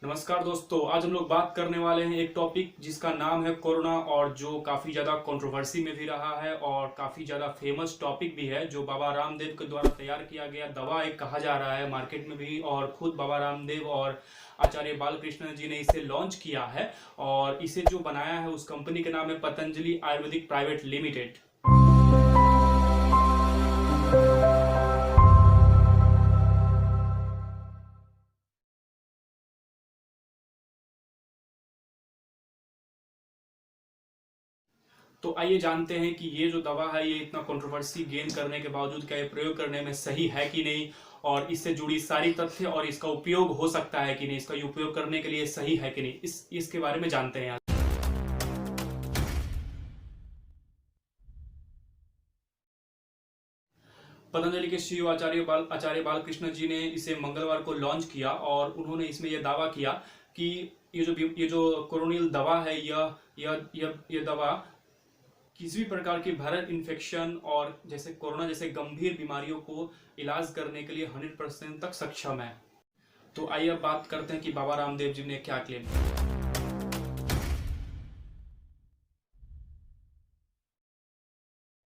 नमस्कार दोस्तों, आज हम लोग बात करने वाले हैं एक टॉपिक जिसका नाम है कोरोना, और जो काफ़ी ज़्यादा कंट्रोवर्सी में भी रहा है और काफ़ी ज़्यादा फेमस टॉपिक भी है, जो बाबा रामदेव के द्वारा तैयार किया गया दवा एक कहा जा रहा है मार्केट में भी, और खुद बाबा रामदेव और आचार्य बालकृष्ण जी ने इसे लॉन्च किया है। और इसे जो बनाया है उस कंपनी के नाम है पतंजलि आयुर्वेदिक प्राइवेट लिमिटेड। तो आइए जानते हैं कि ये जो दवा है ये इतना कंट्रोवर्सी गेन करने के बावजूद क्या ये प्रयोग करने में सही है कि नहीं, और इससे जुड़ी सारी तथ्य और इसका उपयोग हो सकता है कि नहीं, इसका उपयोग करने के लिए सही है कि नहीं, इसके बारे में जानते हैं आज। पतंजलि के CEO आचार्य बालकृष्ण जी ने इसे मंगलवार को लॉन्च किया, और उन्होंने इसमें यह दावा किया कि ये जो कोरोनिल दवा है, यह दवा किसी भी प्रकार की वायरल इन्फेक्शन और जैसे कोरोना जैसे गंभीर बीमारियों को इलाज करने के लिए 100% तक सक्षम है। तो आइए अब बात करते हैं कि बाबा रामदेव जी ने क्या क्लेम किया।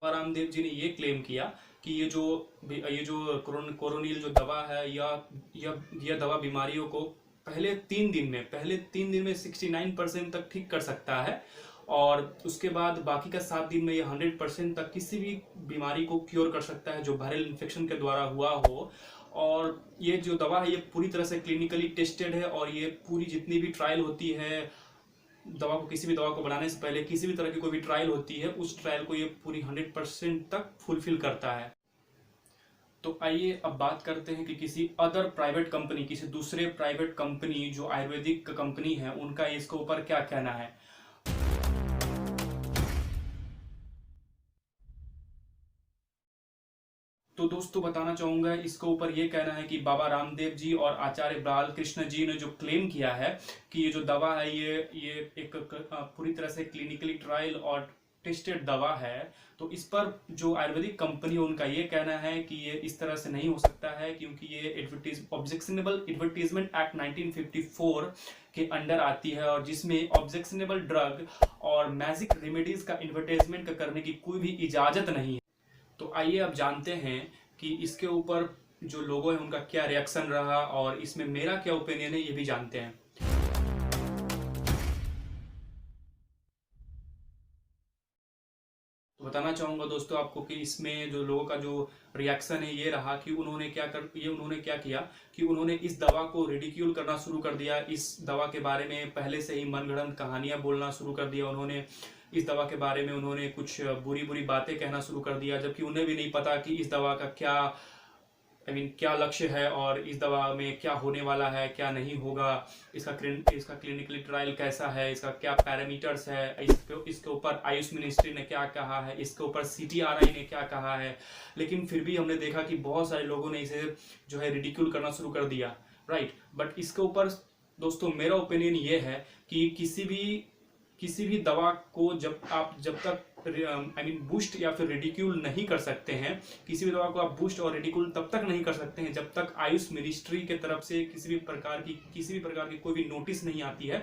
बाबा रामदेव जी ने ये क्लेम किया कि ये जो कोरोनिल जो दवा है, यह दवा बीमारियों को पहले 3 दिन में 69% तक ठीक कर सकता है, और उसके बाद बाकी का 7 दिन में ये 100% तक किसी भी बीमारी को क्योर कर सकता है जो वायरल इन्फेक्शन के द्वारा हुआ हो। और ये जो दवा है ये पूरी तरह से क्लिनिकली टेस्टेड है, और ये पूरी जितनी भी ट्रायल होती है किसी भी दवा को बनाने से पहले किसी भी तरह की कोई भी ट्रायल होती है, उस ट्रायल को ये पूरी 100% तक फुलफिल करता है। तो आइए अब बात करते हैं कि किसी दूसरे प्राइवेट कंपनी जो आयुर्वेदिक कंपनी है उनका इसके ऊपर क्या कहना है। तो दोस्तों बताना चाहूंगा, इसके ऊपर ये कहना है कि बाबा रामदेव जी और आचार्य बालकृष्ण जी ने जो क्लेम किया है कि ये जो दवा है ये एक पूरी तरह से क्लिनिकली ट्रायल और टेस्टेड दवा है, तो इस पर जो आयुर्वेदिक कंपनी है उनका ये कहना है कि ये इस तरह से नहीं हो सकता है, क्योंकि ये ऑब्जेक्शनेबल एडवर्टीजमेंट एक्ट 1954 के अंडर आती है, और जिसमें ऑब्जेक्शनेबल ड्रग और मैजिक रेमेडीज का एडवर्टाइजमेंट करने की कोई भी इजाजत नहीं है। तो आइए अब जानते हैं कि इसके ऊपर जो लोगों है उनका क्या रिएक्शन रहा, और इसमें मेरा क्या ओपिनियन है ये भी जानते हैं। तो बताना चाहूंगा दोस्तों आपको कि इसमें जो लोगों का जो रिएक्शन है ये रहा कि उन्होंने क्या किया कि उन्होंने इस दवा को रिडिक्यूल करना शुरू कर दिया। इस दवा के बारे में पहले से ही मनगढ़ंत कहानियां बोलना शुरू कर दिया। उन्होंने इस दवा के बारे में उन्होंने कुछ बुरी बुरी बातें कहना शुरू कर दिया, जबकि उन्हें भी नहीं पता कि इस दवा का क्या लक्ष्य है, और इस दवा में क्या होने वाला है, क्या नहीं होगा, इसका क्लिनिकली ट्रायल कैसा है, इसका क्या पैरामीटर्स है, इसके ऊपर आयुष मिनिस्ट्री ने क्या कहा है, इसके ऊपर CTRI ने क्या कहा है। लेकिन फिर भी हमने देखा कि बहुत सारे लोगों ने इसे जो है रिडिक्यूल करना शुरू कर दिया, राइट। बट इसके ऊपर दोस्तों मेरा ओपिनियन ये है कि किसी भी दवा को जब तक बूस्ट या फिर रिडिक्यूल नहीं कर सकते हैं, किसी भी दवा को आप बूस्ट और रिडिक्यूल तब तक नहीं कर सकते हैं जब तक आयुष मिनिस्ट्री के तरफ से किसी भी प्रकार की कोई भी नोटिस नहीं आती है,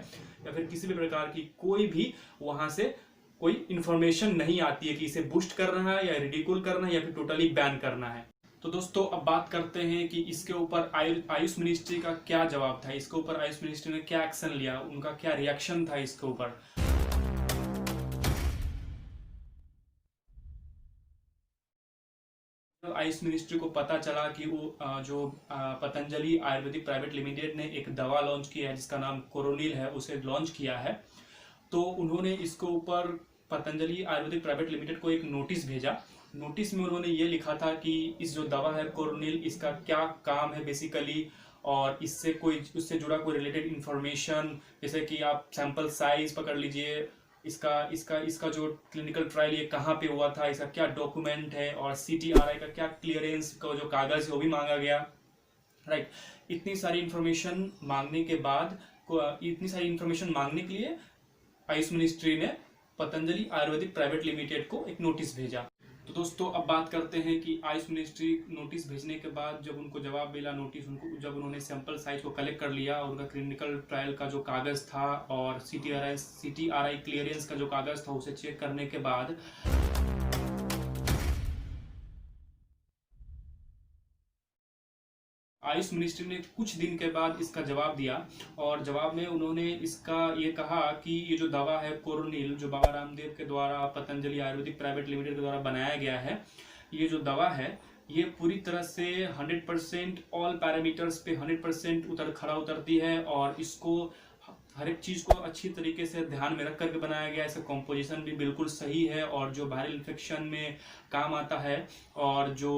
या फिर किसी भी प्रकार की कोई भी वहां से कोई इंफॉर्मेशन नहीं आती है कि इसे बूस्ट करना है या रिडिक्यूल करना है या फिर टोटली बैन करना है। तो दोस्तों अब बात करते हैं कि इसके ऊपर आयुष मिनिस्ट्री का क्या जवाब था, इसके ऊपर आयुष मिनिस्ट्री ने क्या एक्शन लिया, उनका क्या रिएक्शन था इसके ऊपर। आयुष मिनिस्ट्री को पता चला कि वो जो पतंजलि आयुर्वेदिक प्राइवेट लिमिटेड ने एक दवा लॉन्च की है जिसका नाम कोरोनिल है, उसे लॉन्च किया है, तो उन्होंने इसके ऊपर पतंजलि आयुर्वेदिक प्राइवेट लिमिटेड को एक नोटिस भेजा। नोटिस में उन्होंने ये लिखा था कि इस जो दवा है कोरोनिल, इसका क्या काम है बेसिकली, और उससे जुड़ा कोई रिलेटेड इंफॉर्मेशन, जैसे कि आप सैंपल साइज पकड़ लीजिए, इसका जो क्लिनिकल ट्रायल ये कहाँ पे हुआ था, इसका क्या डॉक्यूमेंट है, और CTRI का क्या क्लियरेंस का जो कागज है वो भी मांगा गया, राइट। इतनी सारी इंफॉर्मेशन मांगने के लिए आयुष मिनिस्ट्री ने पतंजलि आयुर्वेदिक प्राइवेट लिमिटेड को एक नोटिस भेजा। तो दोस्तों अब बात करते हैं कि आयुष मिनिस्ट्री नोटिस भेजने के बाद जब उनको जवाब मिला, नोटिस उनको जब उन्होंने सैंपल साइज को कलेक्ट कर लिया और उनका क्लिनिकल ट्रायल का जो कागज़ था और CTRI क्लियरेंस का जो कागज़ था उसे चेक करने के बाद आयुष मिनिस्ट्री ने कुछ दिन के बाद इसका जवाब दिया और जवाब में उन्होंने इसका ये कहा कि ये जो दवा है कोरोनिल, जो बाबा रामदेव के द्वारा पतंजलि आयुर्वेदिक प्राइवेट लिमिटेड के द्वारा बनाया गया है, ये जो दवा है ये पूरी तरह से 100% ऑल पैरामीटर्स पे 100% खरा उतरती है और इसको हर एक चीज़ को अच्छी तरीके से ध्यान में रख करके बनाया गया है। इसका कॉम्पोजिशन भी बिल्कुल सही है और जो वायरल इन्फेक्शन में काम आता है और जो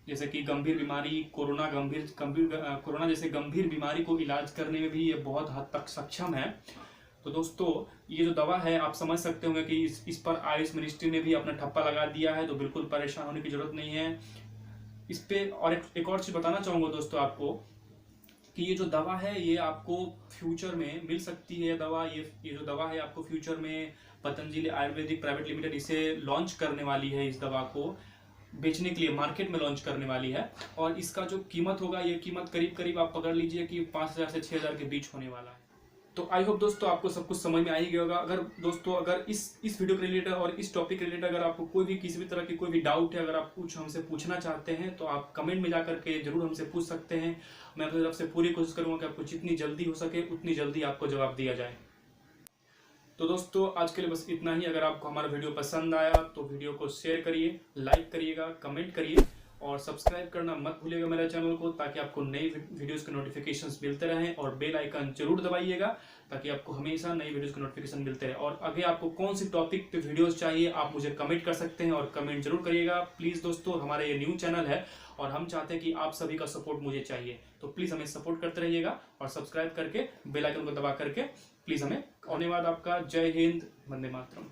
जैसे कि गंभीर बीमारी कोरोना जैसे गंभीर बीमारी को इलाज करने में भी ये बहुत हद तक सक्षम है। तो दोस्तों ये जो दवा है आप समझ सकते होंगे कि इस पर आयुष मिनिस्ट्री ने भी अपना ठप्पा लगा दिया है, तो बिल्कुल परेशान होने की जरूरत नहीं है इस पे। और एक और चीज़ बताना चाहूँगा दोस्तों आपको कि ये जो दवा है ये आपको फ्यूचर में मिल सकती है दवा। ये जो दवा है आपको फ्यूचर में पतंजलि आयुर्वेदिक प्राइवेट लिमिटेड इसे लॉन्च करने वाली है, इस दवा को बेचने के लिए मार्केट में लॉन्च करने वाली है। और इसका जो कीमत होगा ये कीमत करीब करीब आप पकड़ लीजिए कि 5,000 से 6,000 के बीच होने वाला है। तो आई होप दोस्तों आपको सब कुछ समझ में आ ही गया होगा। अगर इस वीडियो के रिलेटेड और इस टॉपिक के रिलेटेड अगर आपको कोई भी किसी भी तरह की कोई भी डाउट है, अगर आप कुछ हमसे पूछना चाहते हैं तो आप कमेंट में जाकर के जरूर हमसे पूछ सकते हैं। मैं अपनी तरफ से पूरी कोशिश करूंगा कि आपको जितनी जल्दी हो सके उतनी जल्दी आपको जवाब दिया जाए। तो दोस्तों आज के लिए बस इतना ही। अगर आपको हमारा वीडियो पसंद आया तो वीडियो को शेयर करिए, लाइक करिएगा, कमेंट करिए और सब्सक्राइब करना मत भूलिएगा मेरे चैनल को, ताकि आपको नई वीडियोस के नोटिफिकेशंस मिलते रहें। और बेल आइकन जरूर दबाइएगा ताकि आपको हमेशा नई वीडियोस के नोटिफिकेशन मिलते रहे। और आगे आपको कौन सी टॉपिक पे वीडियोस चाहिए आप मुझे कमेंट कर सकते हैं और कमेंट जरूर करिएगा प्लीज़। दोस्तों हमारा ये न्यू चैनल है और हम चाहते हैं कि आप सभी का सपोर्ट मुझे चाहिए, तो प्लीज़ हमें सपोर्ट करते रहिएगा और सब्सक्राइब करके बेल आइकन को दबा करके प्लीज़ हमें। धन्यवाद आपका। जय हिंद, वंदे मातरम।